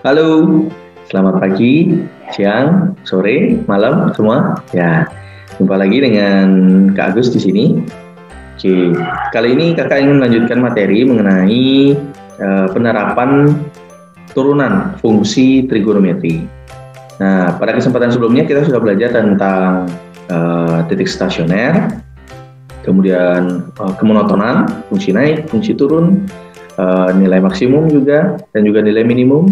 Halo, selamat pagi, siang, sore, malam semua. Ya, jumpa lagi dengan Kak Agus di sini. Oke, kali ini Kakak ingin melanjutkan materi mengenai penerapan turunan fungsi trigonometri. Nah, pada kesempatan sebelumnya kita sudah belajar tentang titik stasioner, kemudian kemonotonan, fungsi naik, fungsi turun, nilai maksimum juga, dan juga nilai minimum,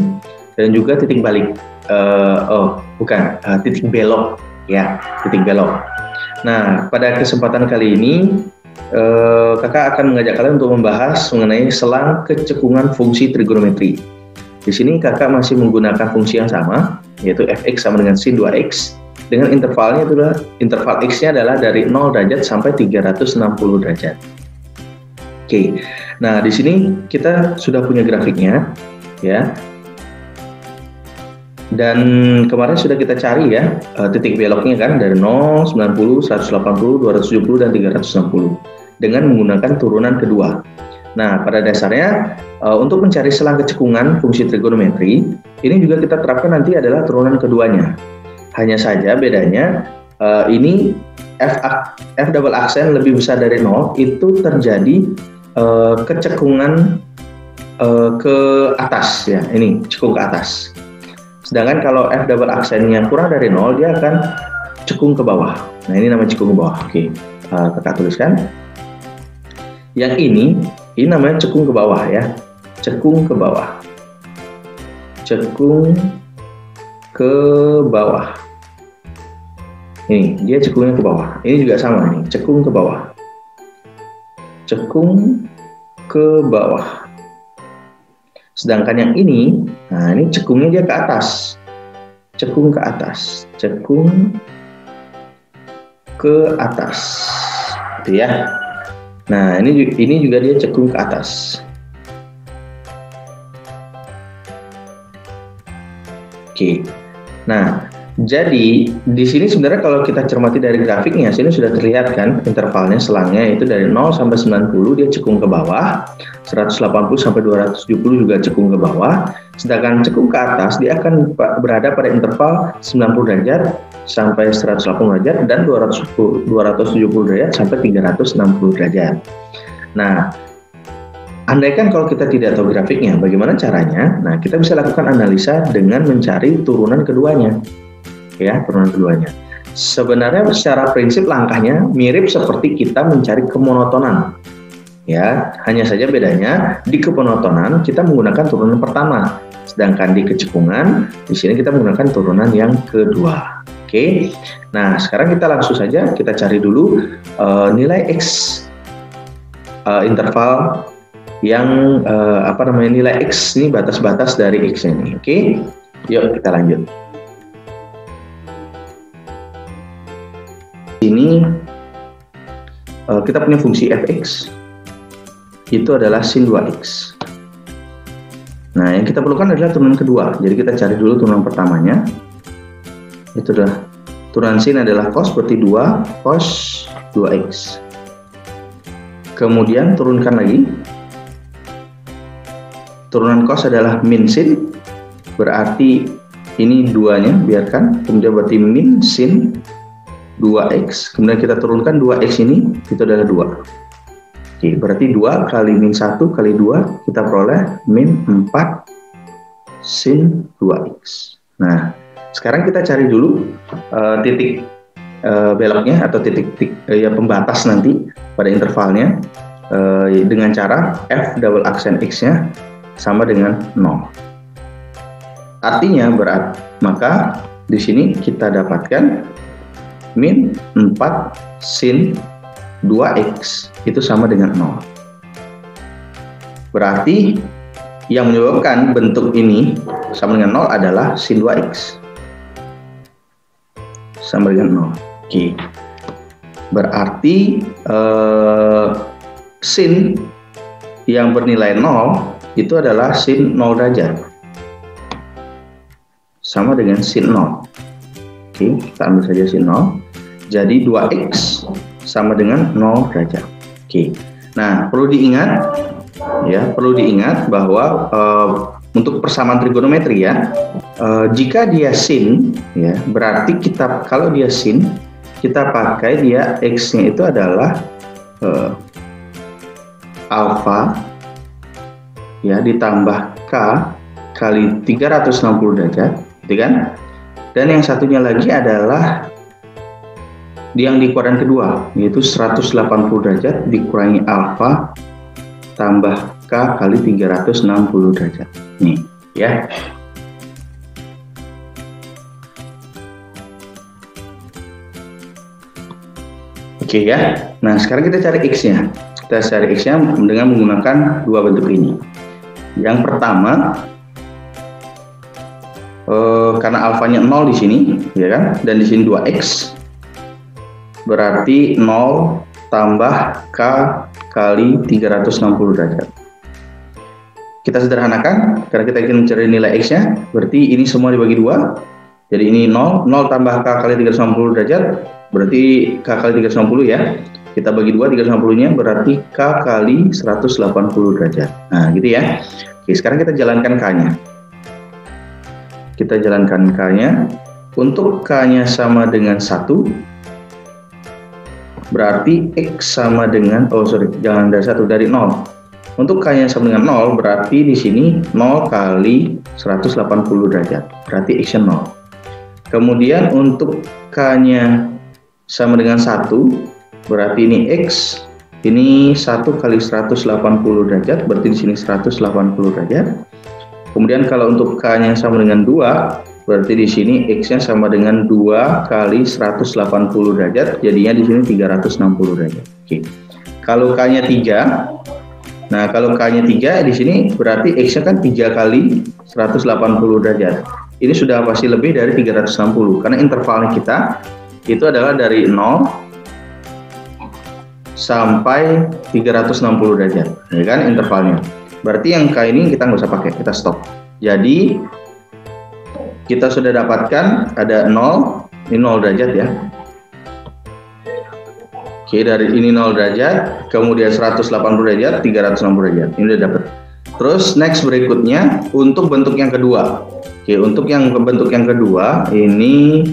dan juga titik balik. Titik belok, ya, titik belok. Nah, pada kesempatan kali ini, Kakak akan mengajak kalian untuk membahas mengenai selang kecekungan fungsi trigonometri. Di sini Kakak masih menggunakan fungsi yang sama, yaitu fx sama dengan sin 2x, dengan intervalnya adalah interval x-nya adalah dari 0 derajat sampai 360 derajat. Oke. Nah, di sini kita sudah punya grafiknya, ya. Dan kemarin sudah kita cari ya titik beloknya kan dari 0, 90, 180, 270 dan 360 dengan menggunakan turunan kedua. Nah, pada dasarnya untuk mencari selang kecekungan fungsi trigonometri ini juga kita terapkan nanti adalah turunan keduanya. Hanya saja bedanya ini f double aksen lebih besar dari 0 itu terjadi kecekungan ke atas ya, ini cekung ke atas. Sedangkan kalau f double aksennya kurang dari 0 dia akan cekung ke bawah. Nah, ini namanya cekung ke bawah. Oke, Kakak tuliskan. Yang ini namanya cekung ke bawah ya. Cekung ke bawah. Cekung ke bawah. Ini dia cekungnya ke bawah. Ini juga sama nih, cekung ke bawah. Cekung ke bawah. Sedangkan yang ini, nah ini cekungnya dia ke atas. Cekung ke atas. Cekung ke atas. Gitu ya. Nah, ini juga dia cekung ke atas. Oke. Nah, jadi di sini sebenarnya kalau kita cermati dari grafiknya, sini sudah terlihat kan intervalnya selangnya itu dari 0 sampai 90 dia cekung ke bawah, 180 sampai 270 juga cekung ke bawah, sedangkan cekung ke atas dia akan berada pada interval 90 derajat sampai 180 derajat dan 270 derajat sampai 360 derajat. Nah, andaikan kalau kita tidak tahu grafiknya, bagaimana caranya? Nah, kita bisa lakukan analisa dengan mencari turunan keduanya. Ya, turunan keduanya. Sebenarnya secara prinsip langkahnya mirip seperti kita mencari kemonotonan. Ya, hanya saja bedanya di kemonotonan kita menggunakan turunan pertama, sedangkan di kecekungan di sini kita menggunakan turunan yang kedua. Oke. Nah, sekarang kita langsung saja kita cari dulu nilai x interval yang nilai x ini batas-batas dari x ini. Oke. Yuk kita lanjut. Ini kita punya fungsi fx itu adalah sin 2x. Nah, yang kita perlukan adalah turunan kedua. Jadi kita cari dulu turunan pertamanya. Itu adalah turunan sin adalah cos, berarti 2 cos 2x. Kemudian turunkan lagi. Turunan cos adalah min sin, berarti ini 2-nya biarkan. Kemudian berarti min sin 2x, kemudian kita turunkan 2x ini, itu adalah 2. Oke, berarti 2 kali min 1 kali 2, kita peroleh min 4 sin 2x. Nah, sekarang kita cari dulu titik beloknya atau titik pembatas nanti pada intervalnya dengan cara f double aksen x-nya sama dengan 0. Artinya maka di sini kita dapatkan min 4 sin 2x itu sama dengan 0. Berarti yang menyebabkan bentuk ini sama dengan 0 adalah sin 2x. Sama dengan 0. Oke. Berarti sin yang bernilai 0 itu adalah sin 0 derajat. Sama dengan sin 0. Oke, kita ambil saja sin 0. Jadi 2x sama dengan 0 derajat. Oke. Nah, perlu diingat bahwa untuk persamaan trigonometri ya. Jika dia sin, ya berarti kalau dia sin, kita pakai dia x-nya itu adalah alfa ya ditambah k kali 360 derajat, gitu kan? Dan yang satunya lagi adalah yang di kuadran kedua, yaitu 180 derajat dikurangi alfa tambah k kali 360 derajat. Nih, ya. Oke ya. Nah, sekarang kita cari x-nya. Kita cari x-nya dengan menggunakan dua bentuk ini. Yang pertama, karena alfanya 0 di sini, ya kan? Dan di sini 2x. Berarti 0 tambah k kali 360 derajat. Kita sederhanakan, karena kita ingin mencari nilai x-nya, berarti ini semua dibagi 2. Jadi ini 0 tambah k kali 360 derajat, berarti k kali 360 ya. Kita bagi 2, 360-nya berarti k kali 180 derajat. Nah, gitu ya. Oke, sekarang kita jalankan k-nya. Kita jalankan k-nya. Untuk k-nya sama dengan 1, berarti x sama dengan, jangan dari 1, dari 0. Untuk k-nya sama dengan 0, berarti di sini 0 kali 180 derajat, berarti x-nya 0. Kemudian untuk k-nya sama dengan 1, berarti ini x, ini 1 kali 180 derajat, berarti di sini 180 derajat. Kemudian kalau untuk k-nya sama dengan 2, berarti di sini x-nya sama dengan 2 kali 180 derajat, jadinya di sini 360 derajat. Oke. Kalau k-nya 3, nah kalau k-nya 3 di sini berarti x-nya kan 3 kali 180 derajat. Ini sudah pasti lebih dari 360 karena intervalnya kita itu adalah dari 0 sampai 360 derajat, ya kan intervalnya. Berarti yang k ini kita nggak usah pakai, kita stop. Jadi kita sudah dapatkan ada 0, ini 0 derajat ya. Oke, dari ini 0 derajat, kemudian 180 derajat, 360 derajat. Ini udah dapat. Terus next berikutnya untuk bentuk yang kedua. Oke, untuk yang bentuk yang kedua ini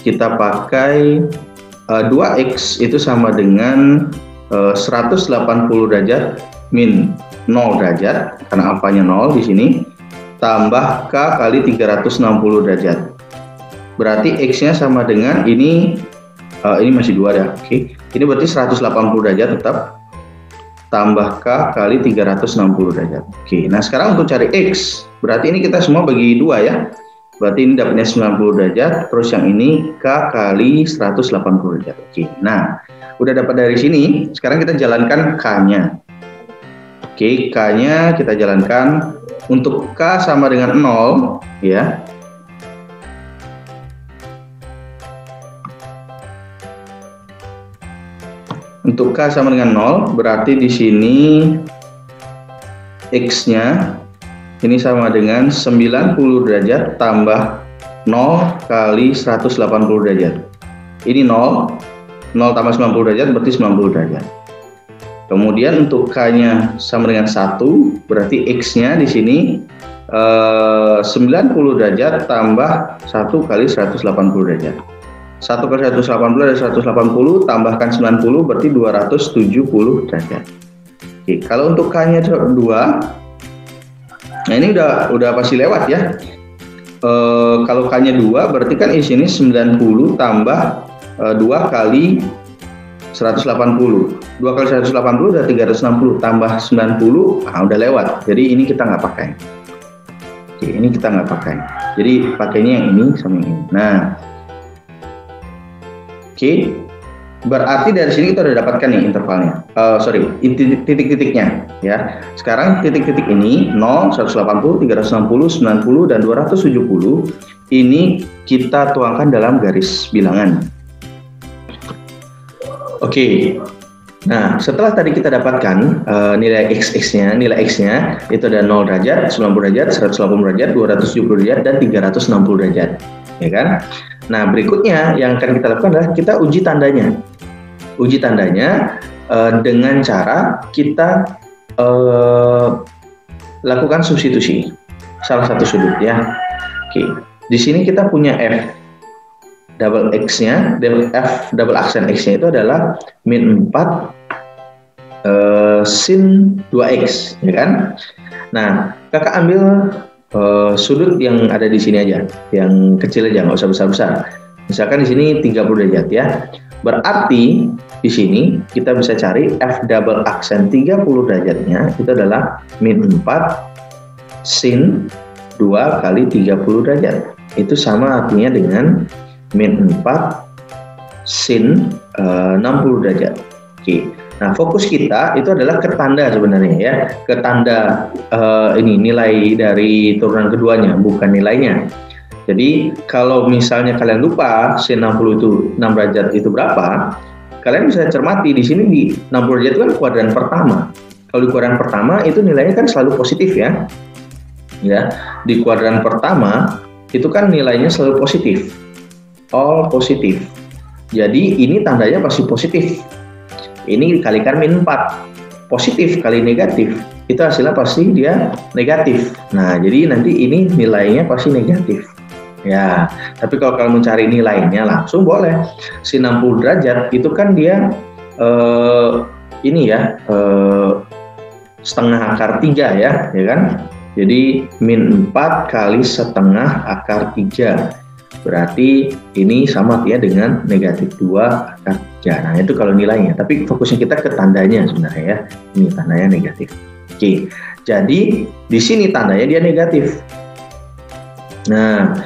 kita pakai 2x itu sama dengan 180 derajat min 0 derajat karena alfanya 0 di sini, tambah k kali 360 derajat. Berarti x-nya sama dengan ini masih 2 ya. Oke. Ini berarti 180 derajat tetap tambah k kali 360 derajat. Oke. Nah, sekarang untuk cari x, berarti ini kita semua bagi 2 ya. Berarti ini dapatnya 90 derajat, terus yang ini k kali 180 derajat. Oke. Nah, udah dapat dari sini, sekarang kita jalankan k-nya. Oke, k-nya kita jalankan. Untuk k sama dengan 0 ya. Untuk k sama dengan 0 berarti di sini x-nya ini sama dengan 90 derajat tambah 0 kali 180 derajat. Ini 0 tambah 90 derajat berarti 90 derajat. Kemudian untuk k-nya sama dengan 1, berarti x-nya di sini 90 derajat tambah 1 kali 180 derajat. 1 kali 180 dari 180 tambahkan 90 berarti 270 derajat. Oke, kalau untuk k-nya 2, nah ini udah pasti lewat ya. Kalau k-nya 2 berarti kan di sini 90 tambah 2 kali 180. 2 kali 180 udah 360 tambah 90, udah lewat. Jadi ini kita nggak pakai. Oke, ini kita nggak pakai. Jadi pakainya yang ini sama yang ini. Nah, oke. Berarti dari sini kita udah dapatkan nih intervalnya. Titik-titiknya ya. Sekarang titik-titik ini 0, 180, 360, 90 dan 270 ini kita tuangkan dalam garis bilangan. Oke. Nah, setelah tadi kita dapatkan nilai x-nya itu ada 0 derajat, 90 derajat, 180 derajat, 270 derajat, dan 360 derajat. Ya kan? Nah, berikutnya yang akan kita lakukan adalah kita uji tandanya. Uji tandanya dengan cara kita lakukan substitusi salah satu sudut ya. Oke, di sini kita punya f double x-nya, f double aksen x-nya itu adalah min 4 sin 2x, ya kan? Nah, kakak ambil sudut yang ada di sini aja, yang kecil aja, nggak usah besar-besar. Misalkan di sini 30 derajat ya. Berarti di sini kita bisa cari f double aksen 30 derajatnya itu adalah min 4 sin 2 kali 30 derajat. Itu sama artinya dengan min 4 sin 60 derajat. Oke. Nah, fokus kita itu adalah ke tanda sebenarnya ya, ke tanda ini nilai dari turunan keduanya, bukan nilainya. Jadi kalau misalnya kalian lupa sin 60 itu 6 derajat itu berapa, kalian bisa cermati di sini di 60 derajat itu kan kuadran pertama. Kalau di kuadran pertama itu nilainya kan selalu positif ya. Ya, di kuadran pertama itu kan nilainya selalu positif. All positif. Jadi ini tandanya pasti positif. Ini dikalikan min 4. Positif kali negatif. Itu hasilnya pasti dia negatif. Nah, jadi nanti ini nilainya pasti negatif. Ya, tapi kalau kalian mencari nilainya langsung boleh. Sin 60 derajat itu kan dia ini ya setengah akar 3 ya kan? Jadi min 4 kali setengah akar 3. Berarti ini sama ya dengan negatif 2 akar 3. Nah, itu kalau nilainya. Tapi fokusnya kita ke tandanya sebenarnya ya. Ini tandanya negatif. Oke, jadi di sini tandanya dia negatif. Nah,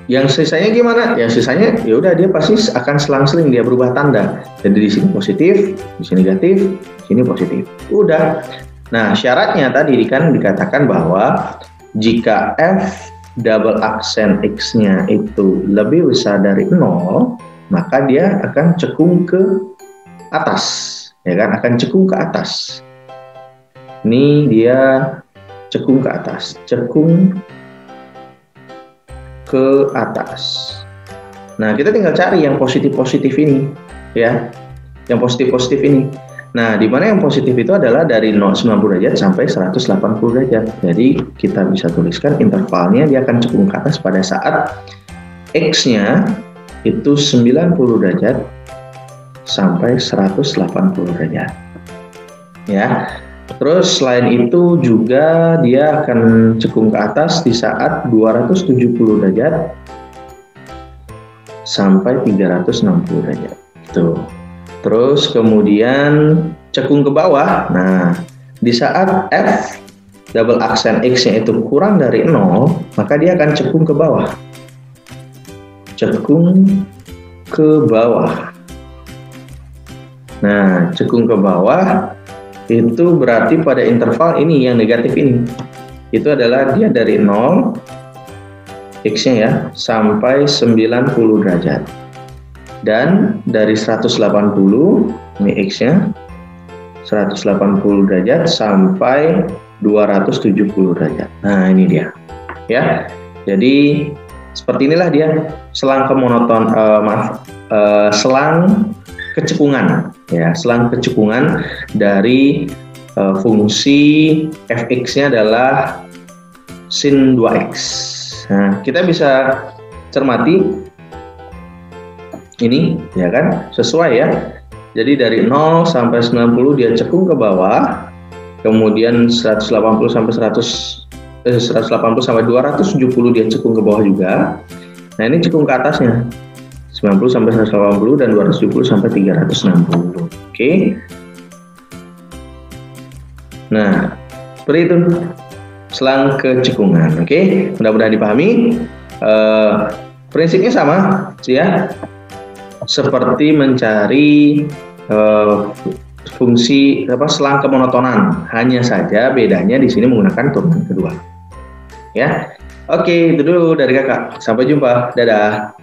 yang sisanya gimana? Yang sisanya ya udah dia pasti akan selang-seling dia berubah tanda. Jadi di sini positif, di sini negatif, di sini positif. Udah. Nah, syaratnya tadi kan dikatakan bahwa jika f double aksen x-nya itu lebih besar dari 0, maka dia akan cekung ke atas, ya kan? Akan cekung ke atas. Ini dia cekung ke atas, cekung ke atas. Nah, kita tinggal cari yang positif-positif ini, ya. Yang positif-positif ini. Nah, di mana yang positif itu adalah dari 90 derajat sampai 180 derajat. Jadi, kita bisa tuliskan intervalnya dia akan cekung ke atas pada saat X-nya itu 90 derajat sampai 180 derajat. Ya. Terus selain itu juga dia akan cekung ke atas di saat 270 derajat sampai 360 derajat. Tuh. Terus kemudian cekung ke bawah. Nah, di saat f double aksen x-nya itu kurang dari 0, maka dia akan cekung ke bawah. Cekung ke bawah. Nah, cekung ke bawah itu berarti pada interval ini yang negatif ini. Itu adalah dia dari 0 x-nya ya sampai 90 derajat. Dan dari 180 ini x-nya 180 derajat sampai 270 derajat. Nah, ini dia. Ya. Jadi seperti inilah dia selang kemonoton selang kecekungan ya, selang kecekungan dari fungsi fx-nya adalah sin 2x. Nah, kita bisa cermati ini ya kan, sesuai ya. Jadi dari 0 sampai 90 dia cekung ke bawah, kemudian 180 sampai 180 sampai 270 dia cekung ke bawah juga. Nah, ini cekung ke atasnya 90 sampai 180 dan 270 sampai 360. Oke. Nah, seperti itu selang kecekungan. Oke, mudah-mudahan dipahami. Prinsipnya sama ya, seperti mencari fungsi selang kemonotonan, hanya saja bedanya di sini menggunakan turunan kedua. Ya, oke, itu dulu dari kakak. Sampai jumpa, dadah.